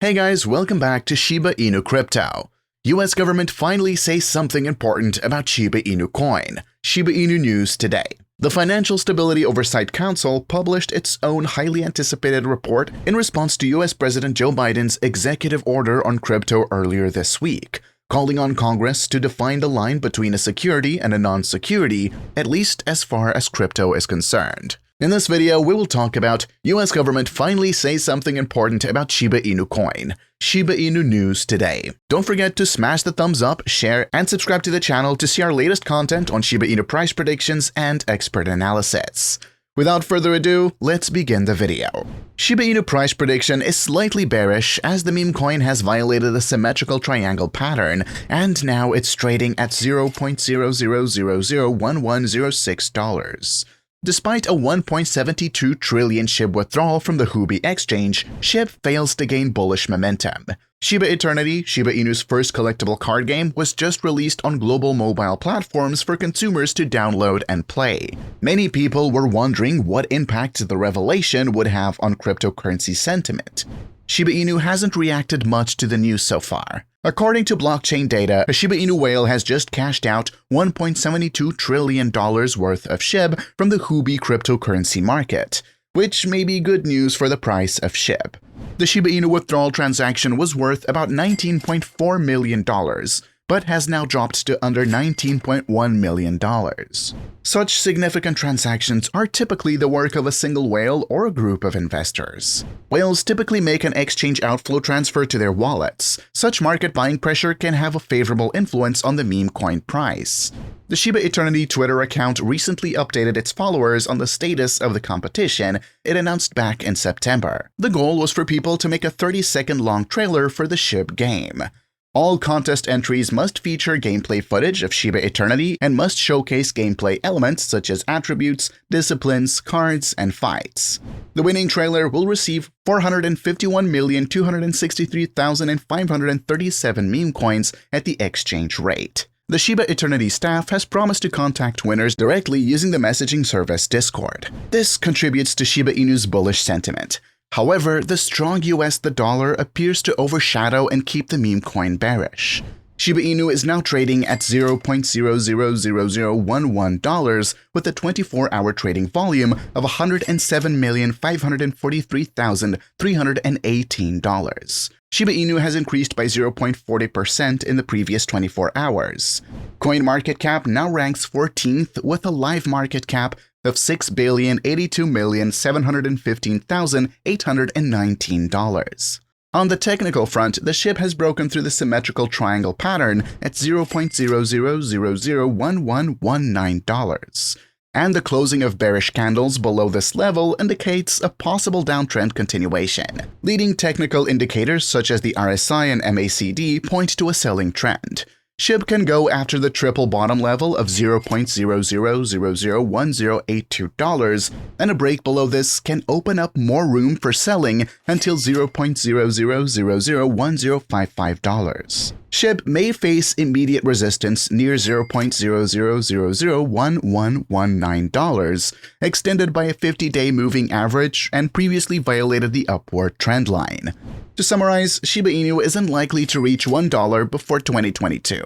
Hey guys, welcome back to Shiba Inu Crypto. US government finally says something important about Shiba Inu Coin. Shiba Inu news today. The Financial Stability Oversight Council published its own highly anticipated report in response to US President Joe Biden's executive order on crypto earlier this week, calling on Congress to define the line between a security and a non-security, at least as far as crypto is concerned. In this video, we will talk about US government finally says something important about Shiba Inu Coin. Shiba Inu news today. Don't forget to smash the thumbs up, share, and subscribe to the channel to see our latest content on Shiba Inu price predictions and expert analysis. Without further ado, let's begin the video. Shiba Inu price prediction is slightly bearish as the meme coin has violated the symmetrical triangle pattern, and now it's trading at $0.00001106. Despite a 1.72 trillion SHIB withdrawal from the Huobi exchange, SHIB fails to gain bullish momentum. Shiba Eternity, Shiba Inu's first collectible card game, was just released on global mobile platforms for consumers to download and play. Many people were wondering what impact the revelation would have on cryptocurrency sentiment. Shiba Inu hasn't reacted much to the news so far. According to blockchain data, a Shiba Inu whale has just cashed out $1.72 trillion worth of SHIB from the Huobi cryptocurrency market, which may be good news for the price of SHIB. The Shiba Inu withdrawal transaction was worth about $19.4 million, but has now dropped to under $19.1 million. Such significant transactions are typically the work of a single whale or a group of investors. Whales typically make an exchange outflow transfer to their wallets. Such market buying pressure can have a favorable influence on the meme coin price. The Shiba Eternity Twitter account recently updated its followers on the status of the competition it announced back in September. The goal was for people to make a 30-second long trailer for the Shib game. All contest entries must feature gameplay footage of Shiba Eternity and must showcase gameplay elements such as attributes, disciplines, cards, and fights. The winning trailer will receive 451,263,537 meme coins at the exchange rate. The Shiba Eternity staff has promised to contact winners directly using the messaging service Discord. This contributes to Shiba Inu's bullish sentiment. However, the strong US dollar appears to overshadow and keep the meme coin bearish. Shiba Inu is now trading at $0.000011 with a 24-hour trading volume of $107,543,318. Shiba Inu has increased by 0.40% in the previous 24 hours. Coin market cap now ranks 14th with a live market cap of $6,082,715,819. On the technical front, the SHIB has broken through the symmetrical triangle pattern at $0.00001119, and the closing of bearish candles below this level indicates a possible downtrend continuation. Leading technical indicators such as the RSI and MACD point to a selling trend. SHIB can go after the triple bottom level of $0.00001082, and a break below this can open up more room for selling until $0.00001055. SHIB may face immediate resistance near $0.00001119, extended by a 50-day moving average and previously violated the upward trend line. To summarize, Shiba Inu is unlikely to reach $1 before 2022.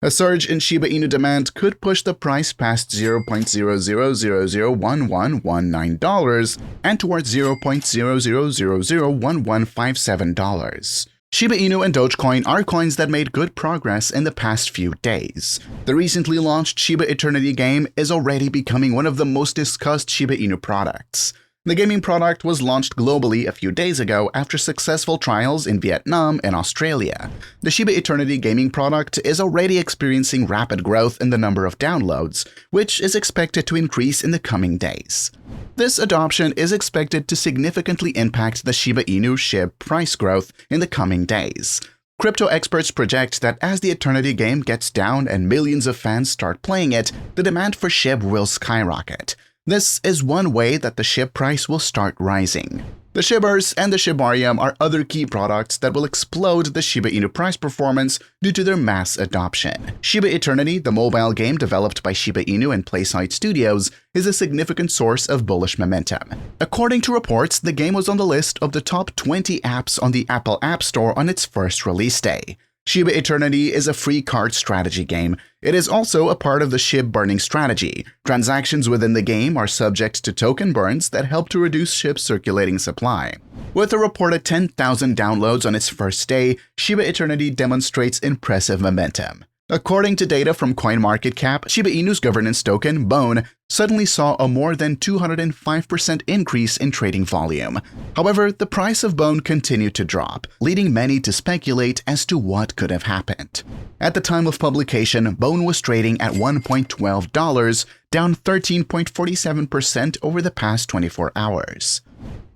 A surge in Shiba Inu demand could push the price past $0.00001119 and towards $0.00001157. Shiba Inu and Dogecoin are coins that made good progress in the past few days. The recently launched Shiba Eternity game is already becoming one of the most discussed Shiba Inu products. The gaming product was launched globally a few days ago after successful trials in Vietnam and Australia. The Shiba Eternity gaming product is already experiencing rapid growth in the number of downloads, which is expected to increase in the coming days. This adoption is expected to significantly impact the Shiba Inu SHIB price growth in the coming days. Crypto experts project that as the Eternity game gets down and millions of fans start playing it, the demand for SHIB will skyrocket. This is one way that the SHIB price will start rising. The Shibers and the Shibarium are other key products that will explode the Shiba Inu price performance due to their mass adoption. Shiba Eternity, the mobile game developed by Shiba Inu and PlaySide Studios, is a significant source of bullish momentum. According to reports, the game was on the list of the top 20 apps on the Apple App Store on its first release day. Shiba Eternity is a free card strategy game. It is also a part of the Shib burning strategy. Transactions within the game are subject to token burns that help to reduce Shib's circulating supply. With a reported 10,000 downloads on its first day, Shiba Eternity demonstrates impressive momentum. According to data from CoinMarketCap, Shiba Inu's governance token, BONE, suddenly saw a more than 205% increase in trading volume. However, the price of BONE continued to drop, leading many to speculate as to what could have happened. At the time of publication, BONE was trading at $1.12, down 13.47% over the past 24 hours.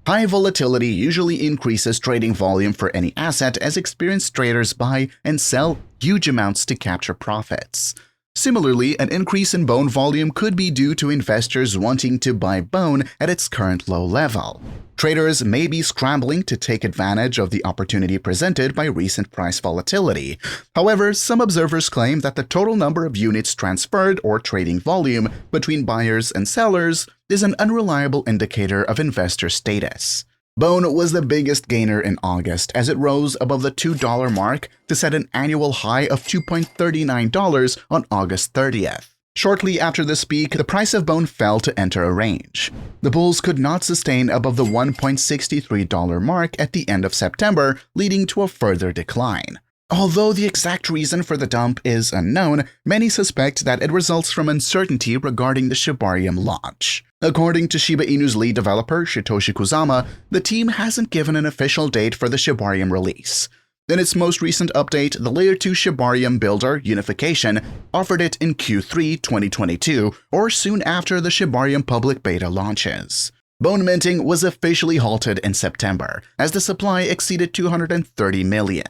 High volatility usually increases trading volume for any asset as experienced traders buy and sell huge amounts to capture profits. Similarly, an increase in BONE volume could be due to investors wanting to buy BONE at its current low level. Traders may be scrambling to take advantage of the opportunity presented by recent price volatility. However, some observers claim that the total number of units transferred or trading volume between buyers and sellers is an unreliable indicator of investor status. BONE was the biggest gainer in August as it rose above the $2 mark to set an annual high of $2.39 on August 30th. Shortly after this peak, the price of BONE fell to enter a range. The bulls could not sustain above the $1.63 mark at the end of September, leading to a further decline. Although the exact reason for the dump is unknown, many suspect that it results from uncertainty regarding the Shibarium launch. According to Shiba Inu's lead developer, Satoshi Kusama, the team hasn't given an official date for the Shibarium release. In its most recent update, the Layer 2 Shibarium builder, Unification, offered it in Q3 2022, or soon after the Shibarium public beta launches. BONE minting was officially halted in September, as the supply exceeded 230 million.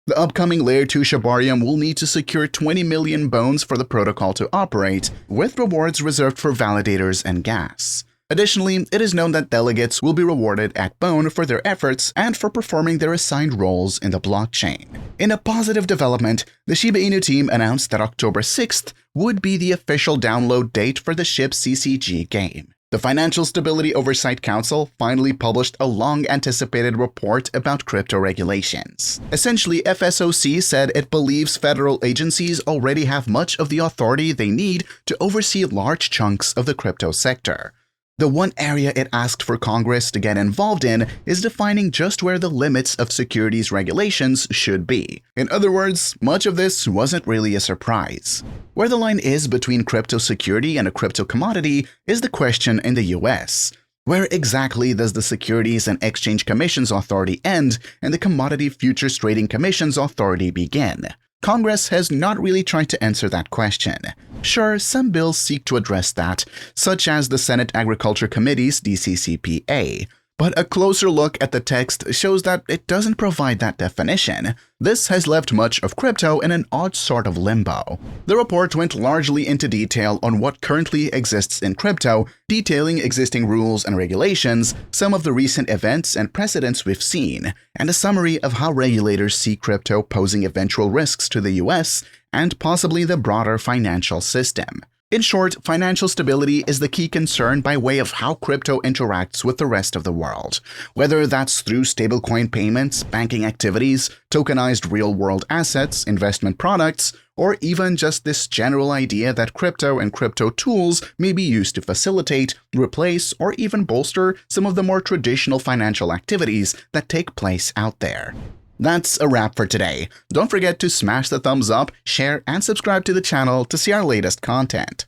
The upcoming Layer 2 Shibarium will need to secure 20 million bones for the protocol to operate, with rewards reserved for validators and gas. Additionally, it is known that delegates will be rewarded at BONE for their efforts and for performing their assigned roles in the blockchain. In a positive development, the Shiba Inu team announced that October 6th would be the official download date for the Shib CCG game. The Financial Stability Oversight Council finally published a long-anticipated report about crypto regulations. Essentially, FSOC said it believes federal agencies already have much of the authority they need to oversee large chunks of the crypto sector. The one area it asked for Congress to get involved in is defining just where the limits of securities regulations should be. In other words, much of this wasn't really a surprise. Where the line is between crypto security and a crypto commodity is the question in the US. Where exactly does the Securities and Exchange Commission's authority end and the Commodity Futures Trading Commission's authority begin? Congress has not really tried to answer that question. Sure, some bills seek to address that, such as the Senate Agriculture Committee's DCCPA, but a closer look at the text shows that it doesn't provide that definition. This has left much of crypto in an odd sort of limbo. The report went largely into detail on what currently exists in crypto, detailing existing rules and regulations, some of the recent events and precedents we've seen, and a summary of how regulators see crypto posing eventual risks to the US and possibly the broader financial system. In short, financial stability is the key concern by way of how crypto interacts with the rest of the world, whether that's through stablecoin payments, banking activities, tokenized real-world assets, investment products, or even just this general idea that crypto and crypto tools may be used to facilitate, replace, or even bolster some of the more traditional financial activities that take place out there. That's a wrap for today. Don't forget to smash the thumbs up, share, and subscribe to the channel to see our latest content.